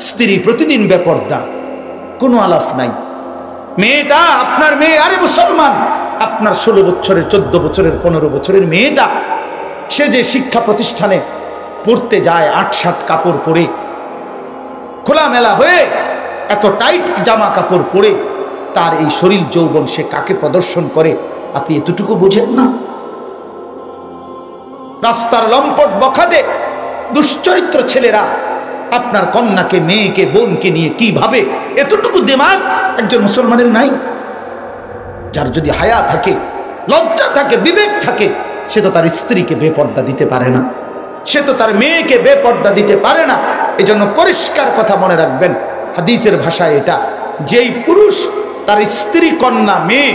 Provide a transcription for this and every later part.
স্ত্রী প্রতিদিন বেপর্দা, কোনো আলাপ নাই। মেয়েটা আপনার মেয়ে, আরে মুসলমান, আপনার 16 বছরের, 14 বছরের, 15 বছরের মেয়েটা, সে যে শিক্ষা প্রতিষ্ঠানে পড়তে যায় 8-7 কাপড় পরে, খোলামেলা হয়ে, এত টাইট জামা কাপড় পরে, তার এই শরীর যৌবন সে কাকে প্রদর্শন করে আপনি এতটুকু বুঝেন না? রাস্তার লম্পট বখাটে দুশ্চরিত্র ছেলেরা আপনার কন্যাকে, মেয়েকে, বোনকে নিয়ে কি ভাবে, এতটুকু দিমাগ একজন মুসলমানের নাই? যার যদি হায়া থাকে, লজ্জা থাকে, বিবেক থাকে, সে তো তার স্ত্রীকে বেপর্দা দিতে পারে না, সে তো তার মেয়েকে বেপর্দা দিতে পারে না। এজন্য পরিষ্কার কথা মনে রাখবেন, হাদিসের ভাষায় এটা, যেই পুরুষ তার স্ত্রী, কন্যা, মেয়ে,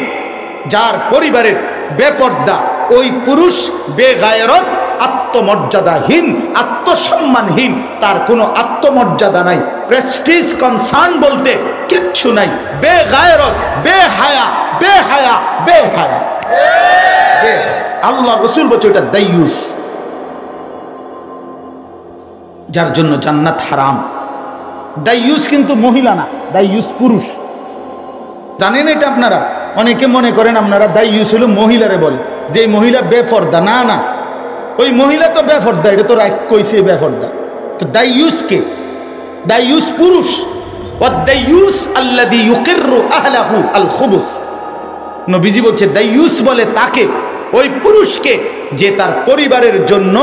যার পরিবারের বেপর্দা, ওই পুরুষ বেগায়রত, আত্মমর্যাদাহীন, আত্মসম্মানহীন, তার কোনো আত্মমর্যাদা নাই, প্রেস্টিজ কনসার্ন বলতে কিচ্ছু নাই, বেগায়রত, বেহায়া, বেহায়া, বেহায়া। আল্লাহ রাসূল বলছে এটা দাইয়ুস, যার জন্য জান্নাত হারাম। দাইয়ুস কিন্তু মহিলা না, দাইয়ুস পুরুষ। জানেন এটা আপনারা? অনেকে মনে করেন আপনারা দাইয়ুস হলো মহিলারে বলে, যে মহিলা বেপর্দা। না না, ওই মহিলা তো বেপর্দা, এটা তো রাগ কইছে বেপর্দা। তো দাইয়ুস কে? দাইয়ুস পুরুষ। ওয়াদ-দাইয়ুস আল্লাযী ইউকিররু আহলাহু আল খুবুস। নবীজি বলছে দাইয়ুস বলে তাকে, ওই পুরুষকে যে তার পরিবারের জন্য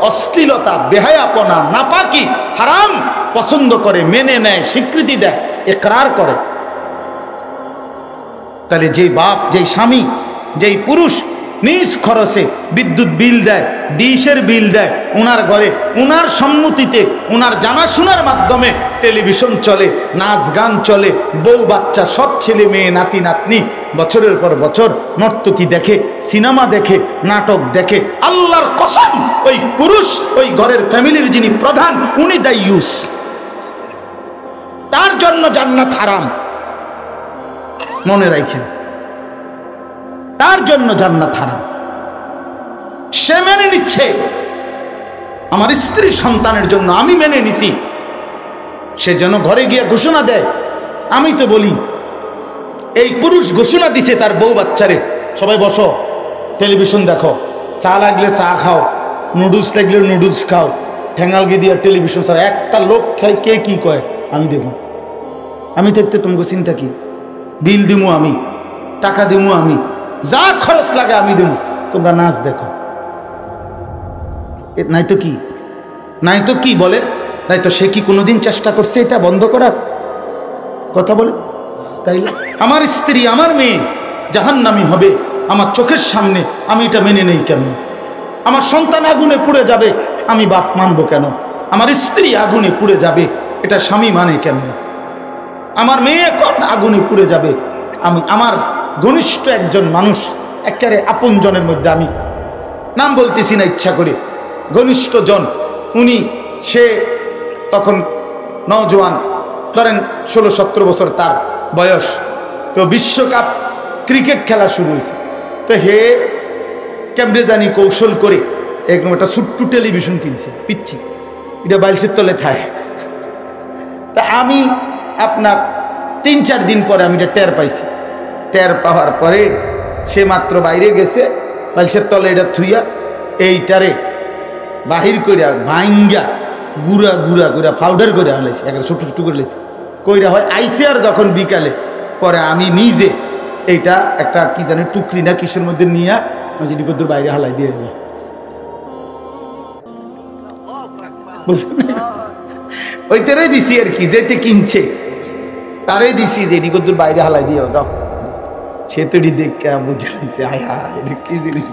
অশ্লীলতা, বেহায়াপনা, নাপাকি, হারাম পছন্দ করে, মেনে নেয়, স্বীকৃতি দেয়, ইকরার করে। তাহলে যেই বাপ, যেই স্বামী, যেই পুরুষ নিজ খরচে বিদ্যুৎ বিল দেয়, ডিশের বিল দেয়, ওনার ঘরে ওনার সম্মতিতে, ওনার জানাশোনার মাধ্যমে টেলিভিশন চলে, নাচ গান চলে, বউ বাচ্চা সব ছেলে মেয়ে, নাতি নাতনি বছরের পর বছর নর্তকী দেখে, সিনেমা দেখে, নাটক দেখে, আল্লাহর কসম ওই পুরুষ, ওই ঘরের ফ্যামিলির যিনি প্রধান, উনি দাইয়ুস। তার জন্য জান্নাত হারাম, মনে রাখেন, তার জন্য জান্নাত হারাম। সে মেনে নিচ্ছে, আমার স্ত্রী সন্তানের জন্য আমি মেনে নিছি, সে যেন ঘরে গিয়ে ঘোষণা দেয়। আমি তো বলি, এই পুরুষ ঘোষণা দিছে তার বউ বাচ্চারে, সবাই বসো, টেলিভিশন দেখো, চা লাগলে চা খাও, নুডলস লাগলে নুডলস খাও, ঠেঙ্গালগি দিয়ে টেলিভিশন চাও। একটা লোক খাই, কে কি কয় আমি দেখুন, আমি দেখতে তোমাকে চিন্তা কি, বিল দিমু আমি, টাকা দিমু আমি, যা খরচ লাগে আমি দিমু, তোমরা নাচ দেখো। নাই তো কি, নাই তো কি বলে, নাই তো সে কি কোনোদিন চেষ্টা করছে এটা বন্ধ করার? কথা বলে। তাইলে আমার স্ত্রী, আমার মেয়ে জাহান্নামী হবে আমার চোখের সামনে, আমি এটা মেনে নেই কেন? আমার সন্তান আগুনে পুড়ে যাবে, আমি বাপ মানবো কেন? আমার স্ত্রী আগুনে পুড়ে যাবে, এটা স্বামী মানে কেন? আমার মেয়ে এখন আগুনে পুড়ে যাবে, আমি, আমার ঘনিষ্ঠ একজন মানুষ, একেবারে আপন জনের মধ্যে, আমি নাম বলতেছি না ইচ্ছা করে, ঘনিষ্ঠ জন, উনি, সে তখন নওজোয়ান, ধরেন 16-17 বছর তার বয়স, তো বিশ্বকাপ ক্রিকেট খেলা শুরু হয়েছে, তো হে কেমনে জানি কৌশল করে একদম একটা ছোট্ট টেলিভিশন কিনছে, পিচ্ছি, এটা বাইশের তলে থায়। তা আমি আপনার 3-4 দিন পরে আমি এটা টের পাইছি। টের পাওয়ার পরে সে মাত্র বাইরে গেছে, বাইশের তলে এটা থুইয়া এইটারে বাহির করিয়া ভাঙ্গা গুড়া গুড়া গুড়া পাউডার করে আনলেছে, একটা ছোট ছোট করে লেছে কইরা হয় আইসে। আর যখন বিকালে পরে আমি নিজে এইটা একটা কি জানি টুকরি না কিসের মধ্যে নিয়ে যদি কদ্দুর বাইরে হালাই দিয়ে যায়, বুঝলেন? ওইটারে দিছি আর কি, যেতে কিনছে তারে দিছি যে এটি কদ্দুর বাইরে হালাই দিয়ে যাও। সে তো এটি দেখে বুঝে নিছে, আয় হায় এটা কি জিনিস।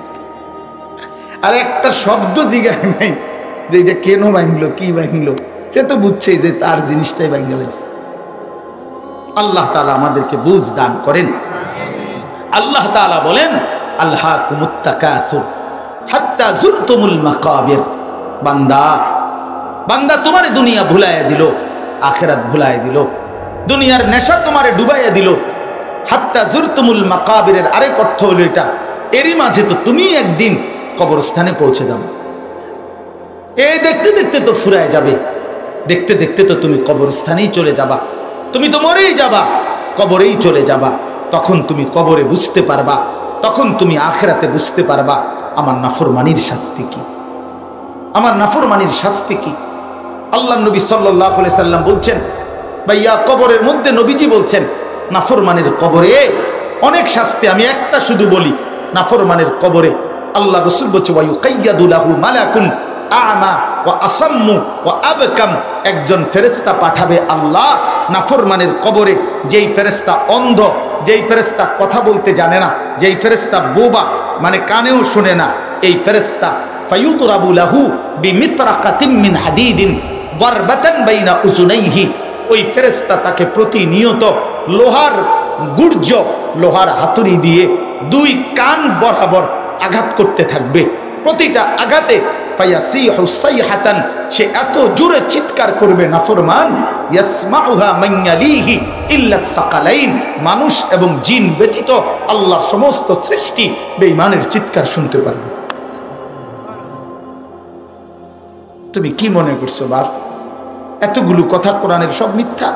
আর একটা শব্দ জিগায় নাই যে এটা কেন ভাঙলো, কি ভাঙলো, সে তো বুঝছে যে তার জিনিসটাই ভাঙে গেছে। আল্লাহ তাআলা আমাদেরকে বুঝ দান করেন। আল্লাহ তাআলা বলেন, আলহাকুমুত তাকাসুর হাত্তা যুরতুমুল মাকাবির। বান্দা, বান্দা তোমারে দুনিয়া ভুলাইয়া দিল, আখিরাত ভুলাইয়া দিল, দুনিয়ার নেশা তোমারে ডুবাইয়া দিল। হাত্তা যুরতুমুল মাকাবিরের আরেক অর্থ হলো এটা, এরই মাঝে তো তুমি একদিন কবরস্থানে পৌঁছে যাবে। এই দেখতে দেখতে তো ফুরায় যাবে, দেখতে দেখতে তো তুমি কবরস্থানেই চলে যাবা, তুমি তো মরেই যাবা, কবরেই চলে যাবা। তখন তুমি কবরে বুঝতে পারবা, তখন তুমি আখিরাতে বুঝতে পারবা আমার নাফরমানির শাস্তি কি, আমার নাফরমানির শাস্তি কি। আল্লাহ নবী সাল্লাল্লাহু আলাইহি সাল্লাম বলছেন, ভাইয়া কবরের মধ্যে নবীজি বলছেন নাফরমানের কবরে অনেক শাস্তি। আমি একটা শুধু বলি, নাফরমানের কবরে আল্লাহ রাসূল বলছে ওয়া ইউকাইয়াদু লাহু মালাকুন আ'মা ওয়া আসাম্মু ওয়া আবকাম, একজন ফেরেশতা পাঠাবে আল্লাহ নাফরমানের কবরে, যেই ফেরেশতা অন্ধ, যেই ফেরেশতা কথা বলতে জানে না, যেই ফেরেশতা বোবা মানে কানেও শুনে না, এই ফেরেশতা ফায়ুতরাবু লাহু বিমিতরাকাতিন মিন হাদিদিন দারবাতান বাইনা উযুনাইহি, ওই ফেরেশতা তাকে প্রতিনিয়ত লোহার গুর্জ, লোহার হাতুড়ি দিয়ে দুই কান বরাবর আঘাত করতে থাকবে। প্রতিটা আঘাতে ফায়াসিহু সাইহাতান, সে এত জোরে চিৎকার করবে নাফরমান, ইয়াসমাউহা মান ইয়ালিহি ইল্লা সাকালাইন, মানুষ এবং জিন ব্যতীত আল্লাহর সমস্ত সৃষ্টি বেঈমানের চিৎকার শুনতে পারবে। তুমি কি মনে করছো বাপ, এতগুলো কথা কোরআনের সব মিথ্যা,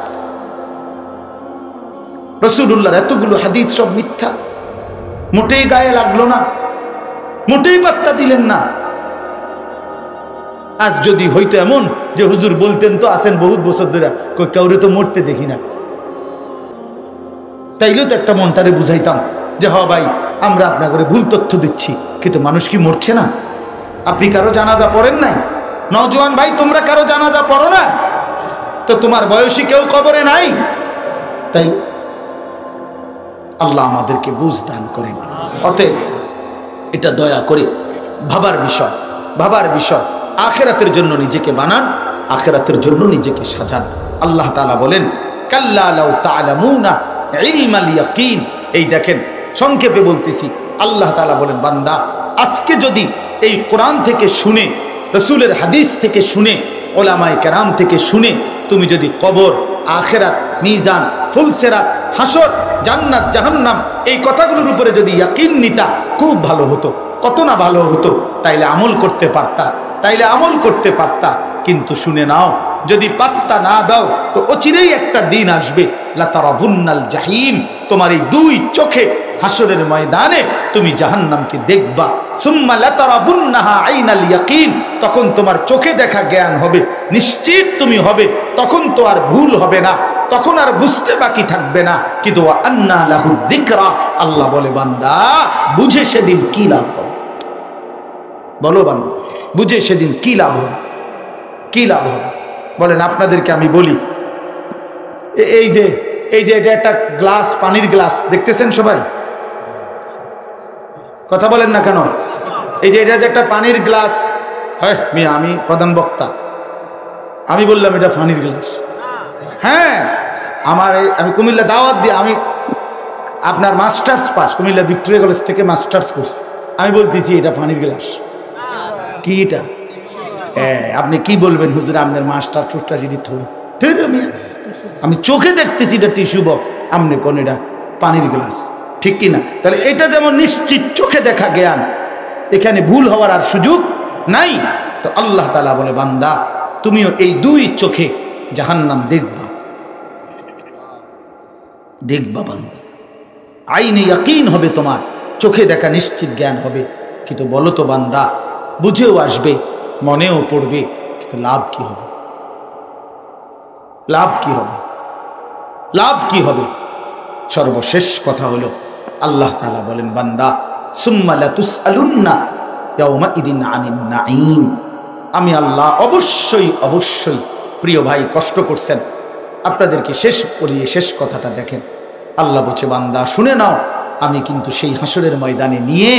রাসূলুল্লাহর এতগুলো হাদিস সব মিথ্যা? মোটেই গায়ে লাগলো না, মোটেই পাত্তা দিলেন না। আজ যদি হইতো এমন যে হুজুর বলতেন তো আছেন বহুত বছর ধরে, কাউরে তো মরতে দেখি না, তাইলেও তো একটা মনটারে বুঝাইতাম যে হ ভাই আমরা আপনার করে ভুল তথ্য দিচ্ছি, কিন্তু মানুষ কি মরছে না? আপনি কারো জানাজা পড়েন নাই? নওজোয়ান ভাই তোমরা কারো জানাজা পড়ো না? তো তোমার বয়সী কেউ কবরে নাই? তাই আল্লাহ আমাদেরকে বুঝ দান করেন। অতএব এটা দয়া করে ভাবার বিষয়, ভাবার বিষয়। আখিরাতের জন্য নিজেকে বানান, আখিরাতের জন্য নিজেকে সাজান। আল্লাহ তাআলা বলেন কাল্লা লাউ তা'লামুনা ইলমাল ইয়াকিন। এই দেখেন সংক্ষেপে বলতেছি, আল্লাহ তাআলা বলেন বান্দা আজকে যদি এই কোরআন থেকে শুনে, রাসূলের হাদিস থেকে শুনে, ওলামায়ে কেরাম থেকে শুনে তুমি যদি কবর, আখিরাত, মিজান, ফুলসিরাত, হাসর, জান্নাত, জাহান্নাম এই কথাগুলোর উপরে যদি ইয়াকিন নিতা, খুব ভালো হতো। কত না ভালো হতো, তাইলে আমল করতে পারতা, তাইলে আমল করতে পারতা। কিন্তু শুনে নাও, যদি পাত্তা না দাও তো অচিরেই একটা দিন আসবে লাতারাবুন্নাল জাহিম, তোমার এই দুই চোখে হাসরের ময়দানে তুমি জাহান্নামকে দেখবা। সুম্মা লাতারাবুন্নাহা আইনাল ইয়াকিন, তখন তোমার চোখে দেখা জ্ঞান হবে, নিশ্চিত তুমি হবে, তখন তো আর ভুল হবে না, তখন আর বুঝতে বাকি থাকবে না। কিন্তু আন্না লাহু যিকরা, আল্লাহ বলে বান্দা বুঝে সেদিন কি লাভ হবে? বলো বান্দা বুঝে সেদিন কি লাভ হবে? কি লাভ হবে বলেন? আপনাদেরকে আমি বলি, এই যে এটা একটা গ্লাস, পানির গ্লাস, দেখতেছেন সবাই? কথা বলেন না কেন? এই যে এটা যে একটা পানির গ্লাস, হ্যাঁ আমি প্রধান বক্তা, আমি বললাম এটা পানির গ্লাস। হ্যাঁ আমি কুমিল্লা দাওয়াত দিয়ে, আমি আপনার masters pass, Comilla Victoria college থেকে মাস্টার্স করছি, আমি বলতেছি এটা পানির গ্লাস। কি এটা? আপনি কি বলবেন হুজুর আপনার মাস্টার টুস্টার আমি চোখে দেখতেছি এটা টিস্যু বক্স, আপনি কোন এটা পানির গ্লাস, ঠিক কিনা? তাহলে এটা যেমন নিশ্চিত চোখে দেখা জ্ঞান, এখানে ভুল হওয়ার আর সুযোগ নাই। তো আল্লাহ তাআলা বলে বান্দা তুমিও এই দুই চোখে জাহান্নাম দেখবা, দেখবা বান্দা, আইনে ইয়াকিন হবে, তোমার চোখে দেখা নিশ্চিত জ্ঞান হবে। কিন্তু বলো তো বান্দা, বুঝেও আসবে, মনেও পড়বে, কিন্তু লাভ কি হবে? লাভ কি হবে? লাভ কি হবে? সর্বশেষ কথা হলো আল্লাহ তাআলা বলেন বান্দা সুম্মা লাতুসআলুন্না ইয়াওমাইদিন আনিন নাঈম। আমি আল্লাহ অবশ্যই অবশ্যই, প্রিয় ভাই কষ্ট করছেন, আপনাদেরকে শেষ বলিয়ে শেষ কথাটা দেখেন। আল্লাহ বলছে বান্দা শুনে নাও, আমি কিন্তু সেই হাসরের ময়দানে নিয়ে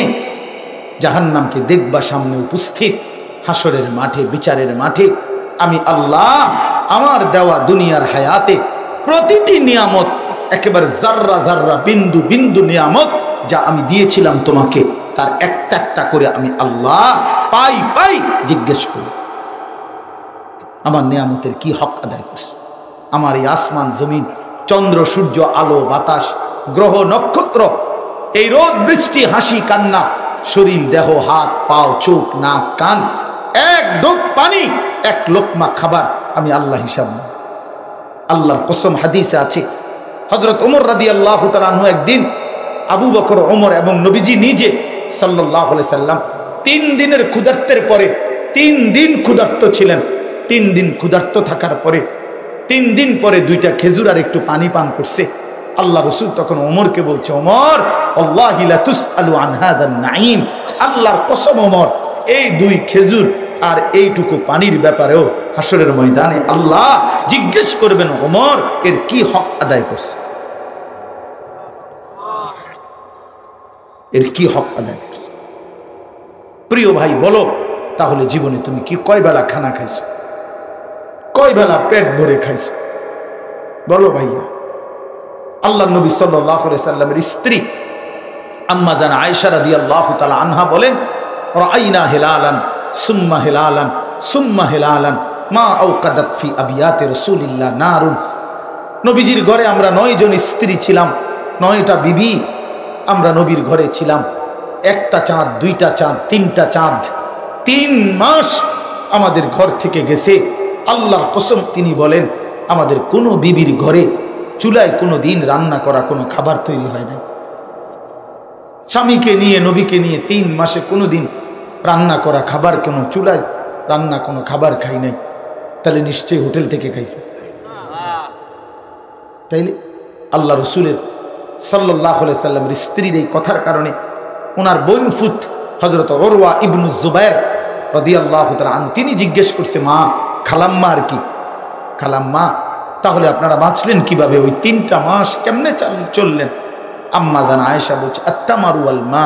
জাহান্নামকে দেখবা, সামনে উপস্থিত হাসরের মাঠে, বিচারের মাঠে। আমি আল্লাহ আমার দেওয়া দুনিয়ার হায়াতে প্রতিটি নিয়ামত, একেবারে জাররা জাররা, বিন্দু বিন্দু নিয়ামত যা আমি দিয়েছিলাম তোমাকে, তার একটা একটা করে আমি আল্লাহ পাই পাই জিজ্ঞেস করি আমার নিয়ামতের কি হক আদায় করছে। আমার এই আসমান জমিন, চন্দ্র সূর্য, আলো বাতাস, গ্রহ নক্ষত্র, এই রোদ বৃষ্টি, হাসি কান্না, শরীর দেহ, হাত পাও, চোখ নাক কান, এক ঢোক পানি, এক লোকমা খাবার, আমি আল্লাহ হিসাব নেব। আল্লাহর কসম হাদিসে আছে, হযরত ওমর রাদিয়াল্লাহু তাআলা আনহু একদিন আবু বকর, ওমর এবং নবীজি নিজে সাল্লাল্লাহু আলাইহি সাল্লাম 3 দিনের ক্ষুধার্তের পরে, 3 দিন ক্ষুধার্ত ছিলেন, 3 দিন ক্ষুধার্ত থাকার পরে 3 দিন পরে 2টা খেজুর আর একটু পানি পান করছে। আল্লাহ রসুল তখন ওমরকে বলছে, ওমর আল্লাহি লা তুসআলু আন হাযান নাঈম, আল্লাহর কসম ওমর, এই 2 খেজুর আর এইটুকু পানির ব্যাপারেও হাসরের ময়দানে আল্লাহ জিজ্ঞেস করবেন, ওমর এর কি হক আদায় করছে, এর কি হক আদায় করছে। প্রিয় ভাই বলো, তাহলে জীবনে তুমি কি কয় বেলা খানা খাইছো, কয় বেলা পেট ভরে খাইছো? বলো ভাইয়া। আল্লাহ নবী সাল্লাল্লাহু আলাইহি সাল্লামের স্ত্রী আম্মা জান আয়েশা রাদিয়াল্লাহু তাআলা আনহা বলেন, রাআইনা হিলালান সুম্মা হিলালান সুম্মা হিলালান মা আওকাদাত ফি আবিয়াতি রাসূলিল্লাহ নারুন। নবীজির ঘরে আমরা 9 জন স্ত্রী ছিলাম, 9টা বিবি আমরা নবীর ঘরে ছিলাম। 1টা চাঁদ, 2টা চাঁদ, 3টা চাঁদ, 3 মাস আমাদের ঘর থেকে গেছে। আল্লাহর কসম তিনি বলেন, আমাদের কোনো বিবির ঘরে চুলায় কোনো দিন রান্না করা কোনো খাবার তৈরি হয় না। স্বামীকে নিয়ে, নবীকে নিয়ে 3 মাসে কোনো দিন রান্না করা খাবার, কোনো চুলায় রান্না কোনো খাবার খাই নাই। তাহলে নিশ্চয়ই হোটেল থেকে খাইছে। তাইলে আল্লাহ রসুলের সাল্লাল্লাহু আলাইহি সাল্লামের স্ত্রীর এই কথার কারণে ওনার বোনফুত হযরত উরওয়া ইবনু যুবাইর রাদিয়াল্লাহু তাআলা আনহু তিনি জিজ্ঞেস করছে, মা খালাম্মা আর কি? খালাম্মা, তাহলে আপনারা বাঁচলেন কিভাবে? ওই 3টা মাস কেমনে চললেন? আম্মা জান আয়েশা বলছে, আত্তামারু ওয়াল মা,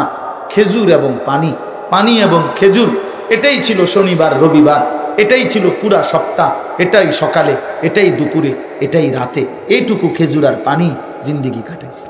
খেজুর এবং পানি, পানি এবং খেজুর, এটাই ছিল শনিবার রবিবার, এটাই ছিল পুরা সপ্তাহ, এটাই সকালে, এটাই দুপুরে, এটাই রাতে, এইটুকু খেজুর আর পানি জিন্দেগি কাটাইছে।